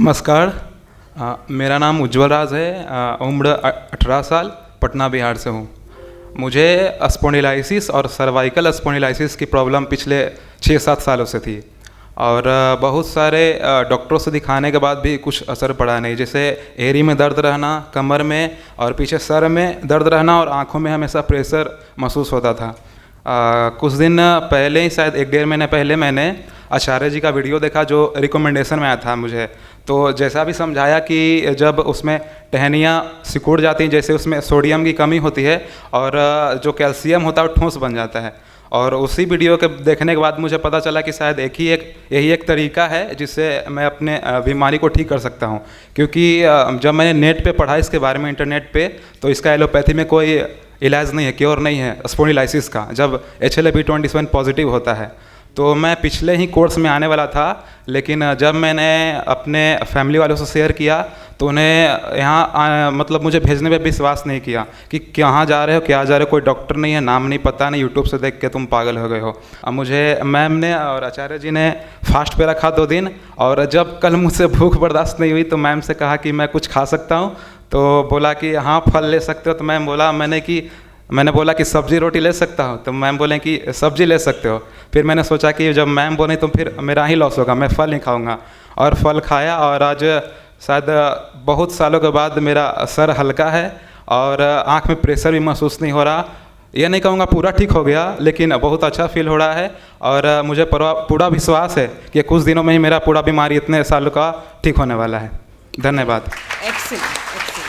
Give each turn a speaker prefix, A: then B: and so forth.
A: नमस्कार। मेरा नाम उज्ज्वल राज है। उम्र 18 साल, पटना बिहार से हूँ। मुझे स्पॉन्डिलाइसिस और सर्वाइकल स्पॉन्डिलाइसिस की प्रॉब्लम पिछले 6-7 सालों से थी और बहुत सारे डॉक्टरों से दिखाने के बाद भी कुछ असर पड़ा नहीं। जैसे एड़ी में दर्द रहना, कमर में और पीछे सर में दर्द रहना और आँखों में हमेशा प्रेशर महसूस होता था। कुछ दिन पहले ही, शायद 1-1.5 महीने पहले, मैंने आचार्य जी का वीडियो देखा जो रिकमेंडेशन में आया था मुझे। तो जैसा भी समझाया कि जब उसमें टहनियाँ सिकुड़ जाती हैं, जैसे उसमें सोडियम की कमी होती है और जो कैल्शियम होता है वो ठोस बन जाता है। और उसी वीडियो के देखने के बाद मुझे पता चला कि शायद यही एक तरीका है जिससे मैं अपने बीमारी को ठीक कर सकता हूँ। क्योंकि जब मैंने नेट पे पढ़ा इसके बारे में, इंटरनेट पे, तो इसका एलोपैथी में कोई इलाज नहीं है, क्योर नहीं है स्पॉन्डिलाइसिस का, जब HLA-B27 पॉजिटिव होता है। तो मैं पिछले ही कोर्स में आने वाला था, लेकिन जब मैंने अपने फैमिली वालों से शेयर किया तो उन्हें यहाँ मतलब मुझे भेजने पे विश्वास नहीं किया कि कहाँ जा रहे हो, क्या जा रहे हो, कोई डॉक्टर नहीं है, नाम नहीं पता, नहीं यूट्यूब से देख के तुम पागल हो गए हो। अब मुझे मैम ने और आचार्य जी ने फास्ट पे रखा 2 दिन, और जब कल मुझसे भूख बर्दाश्त नहीं हुई तो मैम से कहा कि मैं कुछ खा सकता हूँ। तो बोला कि हाँ फल ले सकते हो। तो मैंने बोला कि सब्जी रोटी ले सकता हूँ। तो मैम बोले कि सब्जी ले सकते हो। फिर मैंने सोचा कि जब मैम बोले तो फिर मेरा ही लॉस होगा, मैं फल नहीं खाऊंगा, और फल खाया। और आज शायद बहुत सालों के बाद मेरा सर हल्का है और आँख में प्रेशर भी महसूस नहीं हो रहा। ये नहीं कहूँगा पूरा ठीक हो गया, लेकिन बहुत अच्छा फील हो रहा है। और मुझे पूरा विश्वास है कि कुछ दिनों में ही मेरा पूरा बीमारी इतने सालों का ठीक होने वाला है। धन्यवाद।
B: एक्सीलेंट।